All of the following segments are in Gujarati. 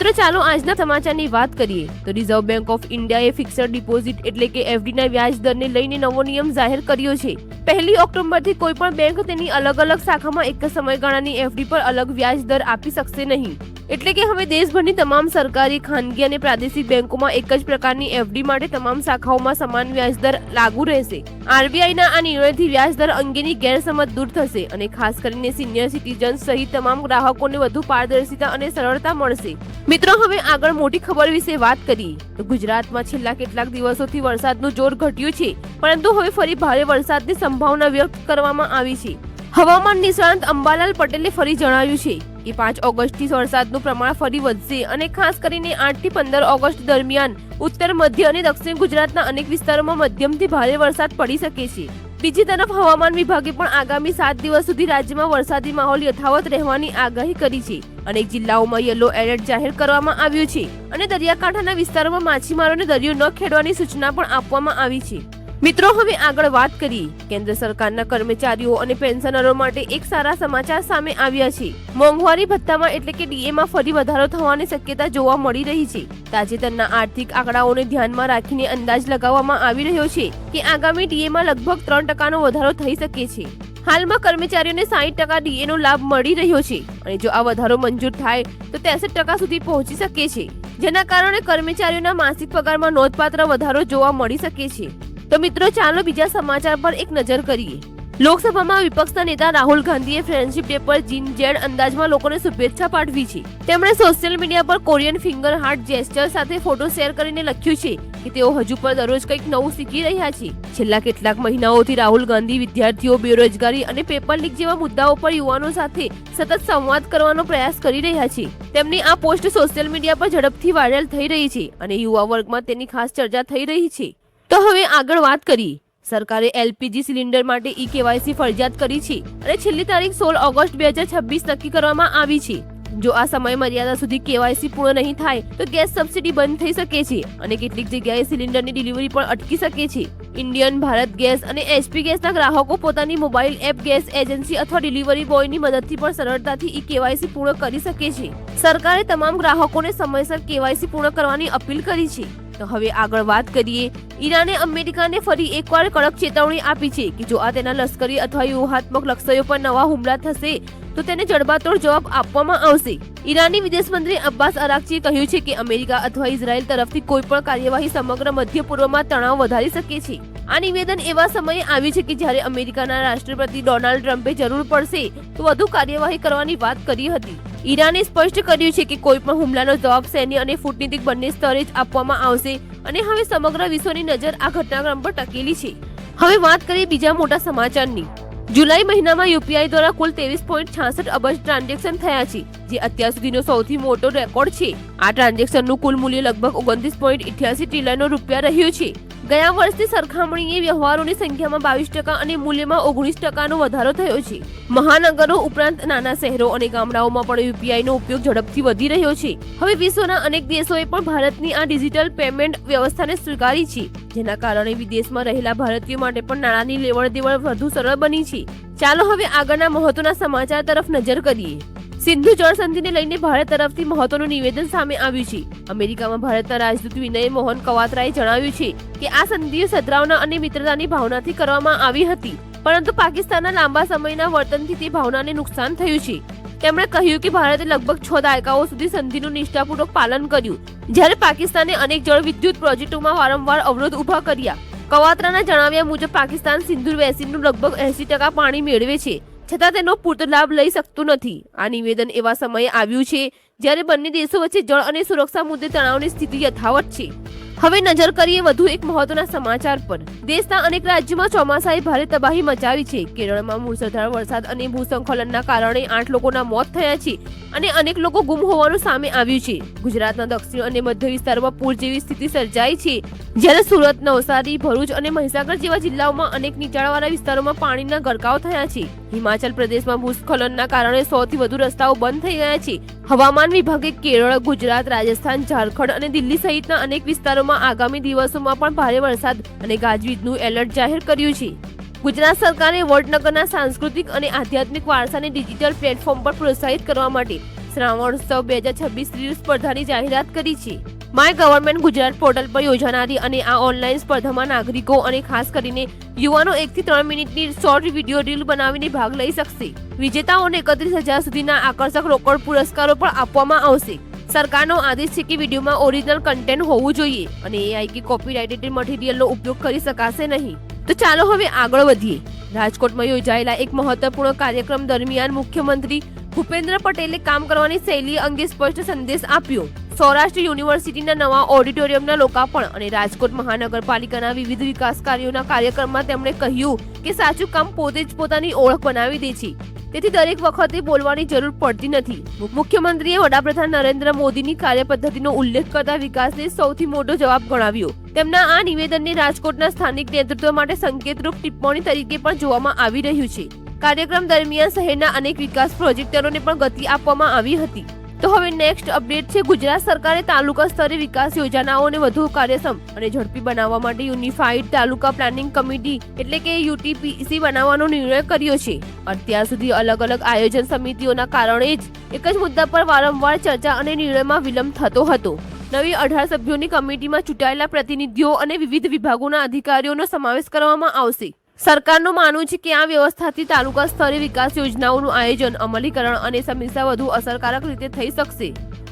મિત્રો ચાલો આજના સમાચારની વાત કરીએ તો રિઝર્વ બેંક ઓફ ઇન્ડિયાએ ફિક્સ્ડ ડિપોઝિટ એટલે કે એફડીના વ્યાજ દરને લઈને નવો નિયમ જાહેર કર્યો છે। 1 ઓક્ટોબરથી કોઈ પણ બેંક તેની અલગ અલગ શાખામાં એક સમયગાળાની એફડી પર અલગ વ્યાજ દર આપી શકશે નહીં। એટલે કે હવે દેશભરની તમામ સરકારી, ખાનગી અને પ્રાદેશિક બેંકોમાં એક જ પ્રકારની એફડી માટે તમામ શાખાઓમાં સમાન વ્યાજ દર લાગુ રહેશે। આરબીઆઈના આ નિર્ણયથી વ્યાજ દર અંગેની ગેરસમજ દૂર થશે અને ખાસ કરીને સિનિયર સિટીઝન્સ સહિત તમામ ગ્રાહકોને વધુ પારદર્શિતા અને સરળતા મળશે। મિત્રો હવે આગળ મોટી ખબર વિશે વાત કરીએ તો ગુજરાતમાં છેલ્લા કેટલાક દિવસોથી વરસાદનું જોર ઘટ્યું છે, પરંતુ હવે ફરી ભારે વરસાદની સંભાવના વ્યક્ત કરવામાં આવી છે। હવામાન નિષ્ણાત અંબાલાલ પટેલે ફરી જણાવ્યું છે કે 5 ઓગસ્ટથી વરસાદનું પ્રમાણ ફરી વધશે અને ખાસ કરીને 8 થી 15 ઓગસ્ટ દરમિયાન ઉત્તર, મધ્ય અને દક્ષિણ ગુજરાતના અનેક વિસ્તારોમાં મધ્યમથી ભારે વરસાદ પડી શકે છે। બીજી તરફ હવામાન વિભાગે પણ આગામી 7 દિવસ સુધી રાજ્યમાં વરસાદી માહોલ યથાવત રહેવાની આગાહી કરી છે। અનેક જિલ્લાઓમાં યલો એલર્ટ જાહેર કરવામાં આવ્યું છે અને દરિયાકાંઠાના વિસ્તારોમાં માછીમારોને દરિયો ન ખેડવાની સૂચના પણ આપવામાં આવી છે। મિત્રો હવે આગળ વાત કરીએ કેન્દ્ર સરકારના કર્મચારીઓ અને પેન્શનરો માટે એક સારા સમાચાર સામે આવ્યા છે। મોંઘવારી ભથ્થામાં એટલે કે ડીએમાં ફરી વધારો થવાની શક્યતા જોવા મળી રહી છે। તાજેતરના આર્થિક આંકડાઓને ધ્યાનમાં રાખીને અંદાજ લગાવવામાં આવી રહ્યો છે કે આગામી ડીએમાં લગભગ 3% વધારો થઈ શકે છે। હાલમાં કર્મચારીઓને 60% ડીએનો લાભ મળી રહ્યો છે અને જો આ વધારો મંજૂર થાય તો 63% સુધી પહોંચી શકે છે, જેના કારણે કર્મચારીઓના માસિક પગારમાં નોંધપાત્ર વધારો જોવા મળી શકે છે। તો મિત્રો ચાલો બીજા સમાચાર પર એક નજર કરીએ। લોકસભામાં વિપક્ષના નેતા રાહુલ ગાંધીએ ફ્રેન્ડશિપ ડે પર જીન-જેડ અંદાજમાં લોકોને શુભેચ્છા પાઠવી છે। તેમણે સોશિયલ મીડિયા પર કોરિયન ફિંગર હાર્ટ જેસ્ચર સાથે ફોટો શેર કરીને લખ્યું છે કે તેઓ હજુ પણ દરરોજ કંઈક નવું શીખી રહ્યા છે। છેલ્લા કેટલાક મહિનાઓથી રાહુલ ગાંધી વિદ્યાર્થીઓ, બેરોજગારી અને પેપર લીક જેવા મુદ્દાઓ પર યુવાનો સાથે સતત સંવાદ કરવાનો પ્રયાસ કરી રહ્યા છે। તેમની આ પોસ્ટ સોશિયલ મીડિયા પર ઝડપથી વાયરલ થઈ રહી છે અને યુવા વર્ગમાં તેની ખાસ ચર્ચા થઈ રહી છે। તો હવે આગળ વાત કરીએ। સરકારે એલપીજી સિલિન્ડર માટે ઈ-કેવાયસી ફરજિયાત કરી છે અને છેલ્લી તારીખ 16 ઓગસ્ટ 2026 નક્કી કરવામાં આવી છે। જો આ સમય મર્યાદા સુધી કેવાયસી પૂર્ણ નહીં થાય તો ગેસ સબસિડી બંધ થઈ શકે છે અને કેટલીક જગ્યાએ સિલિન્ડરની ડિલિવરી પણ અટકી શકે છે। ઇન્ડિયન, ભારત ગેસ અને એચપી ગેસના ગ્રાહકો પોતાની મોબાઈલ એપ ગેસ એજન્સી અથવા ડિલિવરી બોયની મદદથી પણ સરળતાથી ઈ-કેવાયસી પૂર્ણ કરી શકે છે। સરકારે તમામ ગ્રાહકોને સમયસર કેવાયસી પૂર્ણ કરવાની અપીલ કરી છે। તો હવે આગળ વાત કરીએ। ઈરાને અમેરિકાને ફરી એકવાર કડક ચેતવણી આપી છે કે જો આ તેના લશ્કરી અથવા વ્યૂહાત્મક લક્ષ્યો પર નવા હુમલા થશે તો તેને જડબાતોડ જવાબ આપવામાં આવશે। ઈરાની વિદેશ મંત્રી અબ્બાસ અરાક્ચીએ કહ્યું છે કે અમેરિકા અથવા ઇઝરાયલ તરફથી કોઈ પણ કાર્યવાહી સમગ્ર મધ્ય પૂર્વમાં તણાવ વધારી શકે છે। આ નિવેદન એવા સમયે આવ્યું છે કે જ્યારે અમેરિકાના રાષ્ટ્રપતિ ડોનાલ્ડ ટ્રમ્પે જરૂર પડશે તો વધુ કાર્યવાહી કરવાની વાત કરી હતી। ઈરાને સ્પષ્ટ કર્યું છે કે કોઈ પણ હુમલાનો જવાબ સૈન્ય અને કૂટનીતિક બંને સ્તરે જ આપવામાં આવશે અને હવે સમગ્ર વિશ્વની નજર આ ઘટનાક્રમ પર ટકેલી છે। હવે વાત કરીએ બીજા મોટા સમાચારની। જુલાઈ મહિનામાં યુપીઆઈ દ્વારા કુલ 23.66 અબજ ટ્રાન્ઝેક્શન થયા છે, જે અત્યાર સુધીનો સૌથી મોટો રેકોર્ડ છે। આ ટ્રાન્ઝેક્શનનું કુલ મૂલ્ય લગભગ 29.88 ટ્રિલિયન રૂપિયા રહ્યું છે। ગયા વર્ષની સરખામણીએ વ્યવહારોની સંખ્યામાં 22% અને મૂલ્યમાં 19% વધારો થયો છે। મહાનગરો ઉપરાંત નાના શહેરો અને ગામડાઓમાં પણ યુપીઆઈનો ઉપયોગ ઝડપથી વધી રહ્યો છે। હવે વિશ્વના અનેક દેશોએ પણ ભારતની આ ડિજિટલ પેમેન્ટ વ્યવસ્થાને સ્વીકારી છે, જેના કારણે વિદેશમાં રહેલા ભારતીયો માટે પણ નાણાંની લેવડ-દેવડ વધુ સરળ બની છે। ચાલો હવે આગળના મહત્વના સમાચાર તરફ નજર કરીએ। સિંધુ જળ સંધિને લઈને ભારત તરફથી મહત્વનું નિવેદન સામે આવ્યું છે। અમેરિકામાં ભારતના રાજદૂત વિનય મોહન કવાત્રાએ જણાવ્યું છે કે આ સંધિઓ સદ્ભાવના અને મિત્રતાની ભાવનાથી કરવામાં આવી હતી, પરંતુ પાકિસ્તાનના લાંબા સમયના વર્તનથી તે ભાવનાને નુકસાન થયું છે। તેમણે કહ્યું કે ભારતે લગભગ 6 દાયકાઓ સુધી સંધિનું નિષ્ઠાપૂર્વક પાલન કર્યું, જ્યારે પાકિસ્તાને અનેક જળ વિદ્યુત પ્રોજેક્ટોમાં વારંવાર અવરોધ ઊભા કર્યા। કવાત્રાના જણાવ્યા મુજબ પાકિસ્તાન સિંધુ બેસિનનું લગભગ 80% પાણી મેળવે છે, છતાં તેનો પૂરતો લાભ લઈ શકતું નથી। આ નિવેદન એવા સમયે આવ્યું છે જ્યારે બંને દેશો વચ્ચે જળ અને સુરક્ષા મુદ્દે તણાવની સ્થિતિ યથાવત છે। હવે નજર કરીએ વધુ એક મહત્વના સમાચાર પર। દેશના અનેક રાજ્યોમાં ચોમાસાએ ભારે તબાહી મચાવી છે। કેરળમાં મુશળધાર વરસાદ અને ભૂસ્ખલનના કારણે 8 લોકોના મોત થયા છે અને અનેક લોકો ગુમ હોવાનું સામે આવ્યું છે। ગુજરાતના દક્ષિણ અને મધ્ય વિસ્તારોમાં પૂર જેવી સ્થિતિ સર્જાઈ છે, જ્યારે સુરત, નવસારી, ભરૂચ અને મહીસાગર જેવા જિલ્લાઓમાં અનેક નીચાણવાળા વિસ્તારોમાં પાણીના ગરકાવ થયા છે। હિમાચલ પ્રદેશમાં ભૂસ્ખલનના કારણે 100 થી વધુ રસ્તાઓ બંધ થઈ ગયા છે। હવામાન વિભાગે કેરળ, ગુજરાત, રાજસ્થાન, ઝારખંડ અને દિલ્હી સહિતના અનેક વિસ્તારોમાં આગામી દિવસોમાં પણ ભારે વરસાદ અને ગાજવીજનું એલર્ટ જાહેર કર્યું છે। ગુજરાત સરકારે વડનગરના સાંસ્કૃતિક અને આધ્યાત્મિક વારસાને ડિજિટલ પ્લેટફોર્મ પર પ્રોત્સાહિત કરવા માટે શ્રાવણોત્સવ 2026 રીલ સ્પર્ધાની જાહેરાત કરી છે. માય ગવર્મેન્ટ ગુજરાત પોર્ટલ પર યોજાનારી અને આ ઓનલાઈન સ્પર્ધામાં નાગરિકો અને ખાસ કરીને યુવાનો 1 થી 3 મિનિટની શોર્ટ વિડીયો રીલ બનાવીને ભાગ લઈ શકશે. વિજેતાઓને 31,000 સુધીના આકર્ષક રોકડ પુરસ્કારો પણ આપવામાં આવશે. સરકારનો આદેશ છે કે વિડીયોમાં ઓરિજિનલ કન્ટેન્ટ હોવું જોઈએ અને એઆઈ કે કોપીરાઇટેડ મટીરિયલનો ઉપયોગ કરી શકાશે નહીં. તો ચાલો હવે આગળ વધીએ. રાજકોટમાં યોજાયેલા એક મહત્વપૂર્ણ કાર્યક્રમ દરમિયાન મુખ્યમંત્રી ભૂપેન્દ્ર પટેલે કામ કરવાની શૈલી અંગે સ્પષ્ટ સંદેશ આપ્યો. સૌરાષ્ટ્ર યુનિવર્સિટીના નવા ઓડિટોરિયમના લોકાર્પણ અને રાજકોટ મહાનગરપાલિકાના વિવિધ વિકાસ કાર્યોના કાર્યક્રમમાં તેમણે કહ્યું કે સાચું કામ પોતે જ પોતાની ઓળખ બનાવી દે છે. તેથી દરેક વખતે બોલવાની જરૂર પડતી નથી. મુખ્યમંત્રીએ વડાપ્રધાન નરેન્દ્ર મોદીની કાર્યપદ્ધતિનો ઉલ્લેખ કરતા વિકાસને સૌથી મોટો જવાબ ગણાવ્યો. તેમના આ નિવેદનને રાજકોટના સ્થાનિક નેતૃત્વ માટે સંકેતરૂપ ટિપ્પણી તરીકે પણ જોવામાં આવી રહ્યું છે. કાર્યક્રમ દરમિયાન શહેરના અનેક વિકાસ પ્રોજેક્ટરોને પણ ગતિ આપવામાં આવી હતી. તો હવે નેક્સ્ટ અપડેટ છે. ગુજરાત સરકારે તાલુકા સ્તરે વિકાસ યોજનાઓને વધુ કાર્યક્ષમ અને ઝડપી બનાવવા માટે યુનિફાઈડ તાલુકા પ્લાનિંગ કમિટી એટલે કે યુટીપીસી બનાવવાનો નિર્ણય કર્યો છે. અત્યાર સુધી અલગ અલગ આયોજન સમિતિઓના કારણે જ એક જ મુદ્દા પર વારંવાર ચર્ચા અને નિર્ણયમાં વિલંબ થતો હતો. નવી 18 સભ્યોની કમિટીમાં ચૂંટાયેલા પ્રતિનિધિઓ અને વિવિધ વિભાગોના અધિકારીઓનો સમાવેશ કરવામાં આવશે. સરકારનું માનવું છે કે આ વ્યવસ્થાથી તાલુકા સ્તરે વિકાસ યોજનાઓનું આયોજન, અમલીકરણ અને સમીક્ષા વધુ અસરકારક રીતે થઈ શકશે.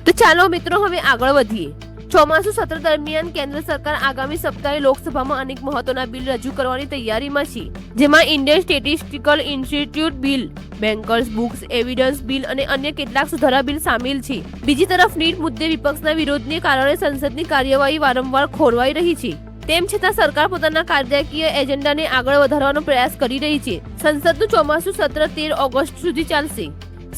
તો ચાલો મિત્રો હવે આગળ વધીએ. ચોમાસુ સત્ર દરમિયાન કેન્દ્ર સરકાર આગામી સપ્તાહે લોકસભામાં અનેક મહત્વના બિલ રજૂ કરવાની તૈયારીમાં છે, જેમાં Indian statistical institute bill, bankers books evidence bill અને અન્ય કેટલાક સુધારા બિલ સામેલ છે. બીજી તરફ નીટ મુદ્દે વિપક્ષના વિરોધને કારણે સંસદની કાર્યવાહી વારંવાર ખોરવાઈ રહી છે. તેમ છતાં સરકાર પોતાના કાયદાકીય એજન્ડાને આગળ વધારવાનો પ્રયાસ કરી રહી છે. સંસદનું ચોમાસુ સત્ર 13 ઓગસ્ટ સુધી ચાલશે.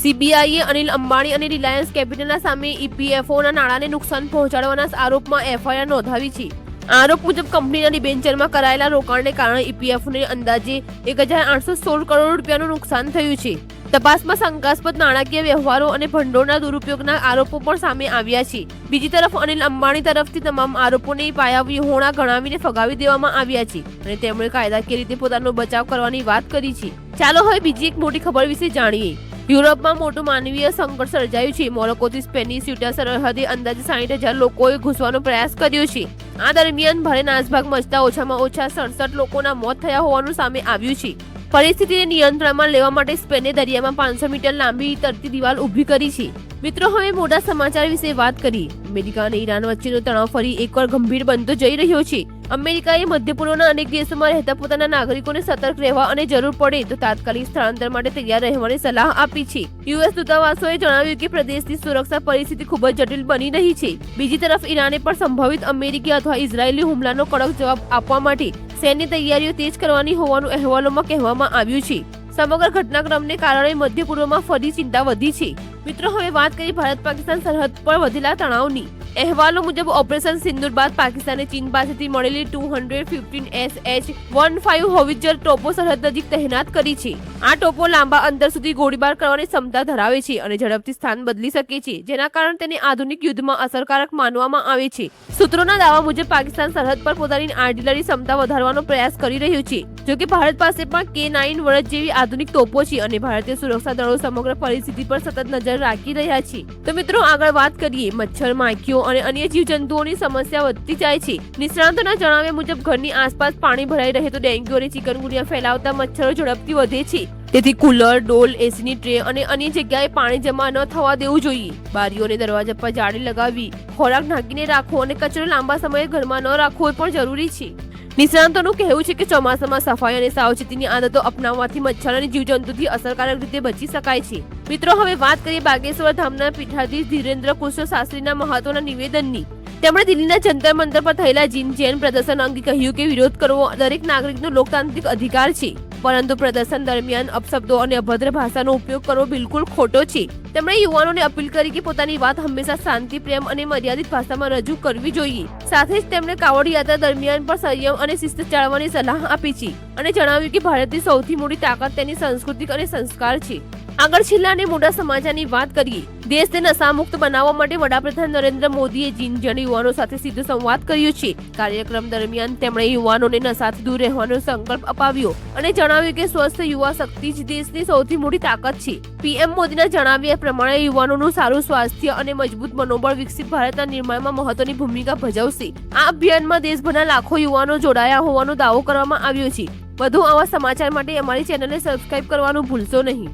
સીબીઆઈએ અનિલ અંબાણી અને રિલાયન્સ કેપિટલના સામે ઈપીએફઓના નાણાંને નુકસાન પહોંચાડવાના આરોપમાં એફઆઈઆર નોંધાવી છે. આરોપ મુજબ કંપનીના ડિબેન્ચરમાં કરાયેલા રોકાણને કારણે ઈપીએફઓને અંદાજે 1,816 કરોડ રૂપિયાનું નુકસાન થયું છે. તપાસમાં શંકાસ્પદ નાણાકીય વ્યવહારો અને ભંડોળના દુરુપયોગના આરોપો પણ સામે આવ્યા છે. બીજી તરફ અનિલ અંબાણી તરફથી તમામ આરોપોને પાયાવિહોણા ગણાવીને ફગાવી દેવામાં આવ્યા છે અને તેમણે કાયદાકીય રીતે પોતાનો બચાવ કરવાની વાત કરી છે. ચાલો હવે બીજી એક મોટી ખબર વિશે જાણીએ. યુરોપમાં મોટું માનવીય સંકટ સર્જાયું છે. મોરોકોથી સ્પેનની સ્યુટા સરહદે અંદાજે 60,000 લોકોએ ઘૂસવાનો પ્રયાસ કર્યો છે. આ દરમિયાન ભારે નાસભાગ મચતા ઓછામાં ઓછા 67 લોકોના મોત થયા હોવાનું સામે આવ્યું છે. પરિસ્થિતિને નિયંત્રણમાં લેવા માટે સ્પેને દરિયામાં 500 મીટર લાંબી તરતી દિવાલ ઊભી કરી છે. મિત્રો હવે મોટા સમાચાર વિશે વાત કરીએ. અમેરિકા અને ઈરાન વચ્ચેનો તણાવ ફરી એકવાર ગંભીર બનતો જઈ રહ્યો છે. અમેરિકાએ મધ્ય પૂર્વના અનેક દેશોમાં રહેતા પોતાના નાગરિકોને સતર્ક રહેવા અને જરૂર પડે તો તાત્કાલિક સ્થળાંતર માટે તૈયાર રહેવાની સલાહ આપી છે. યુએસ દૂતાવાસોએ જણાવ્યું કે પ્રદેશની સુરક્ષા પરિસ્થિતિ ખૂબ જ જટિલ બની રહી છે. બીજી તરફ ઈરાને પણ સંભવિત અમેરિકી અથવા ઇઝરાયેલી હુમલાનો કડક જવાબ આપવા માટે સૈન્ય તૈયારીઓ તેજ કરવાની હોવાનું અહેવાલોમાં કહેવામાં આવ્યું છે. સમગ્ર ઘટનાક્રમને કારણે મધ્ય પૂર્વમાં ફરી ચિંતા વધી છે. મિત્રો હવે વાત કરીએ ભારત પાકિસ્તાન સરહદ પર વધેલા તણાવની. અહેવાલો મુજબ ઓપરેશન સિંદૂર બાદ પાકિસ્તાને ચીન પાસેથી મળેલી 215 SH-15 હોવિત્ઝર ટોપો સરહદ નજીક તહેનાત કરી છે. આ ટોપો લાંબા અંતર સુધી ગોળીબાર કરવાની ક્ષમતા ધરાવે છે અને ઝડપથી સ્થાન બદલી શકે છે, જેના કારણે તેને આધુનિક યુદ્ધમાં અસરકારક માનવામાં આવે છે. સૂત્રોના દાવા મુજબ પાકિસ્તાન સરહદ પર પોતાની આર્ટિલરી ક્ષમતા વધારવાનો પ્રયાસ કરી રહ્યું છે. જોકે ભારત પાસે પણ K9 વરસ જેવી આધુનિક તોપો છે અને ભારતીય સુરક્ષા દળો સમગ્ર પરિસ્થિતિ પર સતત નજર રાખી રહ્યા છે. તો મિત્રો આગળ વાત કરીએ. મચ્છર, માખીઓ અને અન્ય જીવજંતુઓની સમસ્યા વધતી જાય છે. નિષ્ણાતોના જણાવ્યા મુજબ ઘરની આસપાસ પાણી ભરાઈ રહે તો ડેન્ગ્યુ અને ચિકનગુનિયા ફેલાવતા મચ્છરો ઝડપથી વધે છે. તેથી કુલર, ડોલ, એસીની ટ્રે અને અન્ય જગ્યાએ પાણી જમા ન થવા દેવું જોઈએ. બારીઓ અને દરવાજા પર જાળી લગાવવી, ખોરાક ઢાંકીને રાખવો અને કચરો લાંબા સમયે ઘરમાં ન રાખવો પણ જરૂરી છે. નિષ્ણાતોનું કહેવું છે કે ચોમાસામાં સફાઈ અને સાવચેતીની આદતો અપનાવવાથી મચ્છર અને જીવજંતુથી અસરકારક રીતે બચી શકાય છે. મિત્રો હવે વાત કરીએ બાગેશ્વર ધામના પીઠાધીશ ધીરેન્દ્ર કૃષ્ણ શાસ્ત્રીના મહત્વના નિવેદનની. તેમણે દિલ્હીના જંતર મંતર પર થયેલા જૈન પ્રદર્શન અંગે કહ્યું કે વિરોધ કરવો દરેક નાગરિકનો લોકતાંત્રિક અધિકાર છે, પરંતુ પ્રદર્શન દરમિયાન અપશબ્દો અને અભદ્ર ભાષાનો ઉપયોગ કરવો બિલકુલ ખોટો છે. તેમણે યુવાનોને અપીલ કરી કે પોતાની વાત હંમેશા શાંતિ, પ્રેમ અને મર્યાદિત ભાષામાં રજૂ કરવી જોઈએ. સાથે જ તેમણે કાવડ યાત્રા દરમિયાન પણ સંયમ અને શિસ્ત જાળવવાની સલાહ આપી છે અને જણાવ્યું કે ભારતની સૌથી મોટી તાકાત તેની સંસ્કૃતિ અને સંસ્કાર છે. આગળ છેલ્લા અને મોટા સમાચારની વાત કરીએ. દેશને નશામુક્ત બનાવવા માટે વડાપ્રધાન નરેન્દ્ર મોદીએ જીનજણ યુવાનો સાથે સીધો સંવાદ કર્યો છે. કાર્યક્રમ દરમિયાન તેમણે યુવાનોને નશાથી દૂર રહેવાનો સંકલ્પ અપાવ્યો અને જણાવ્યું કે સ્વસ્થ યુવા શક્તિ જ દેશની સૌથી મોટી તાકાત છે. પીએમ મોદીના જણાવ્યા પ્રમાણે યુવાનોનું સારું સ્વાસ્થ્ય અને મજબૂત મનોબળ વિકસિત ભારતના નિર્માણમાં મહત્વની ભૂમિકા ભજવશે. આ અભિયાનમાં દેશભરના લાખો યુવાનો જોડાયા હોવાનો દાવો કરવામાં આવ્યો છે. વધુ આવા સમાચાર માટે અમારી ચેનલને સબસ્ક્રાઇબ કરવાનું ભૂલશો નહીં.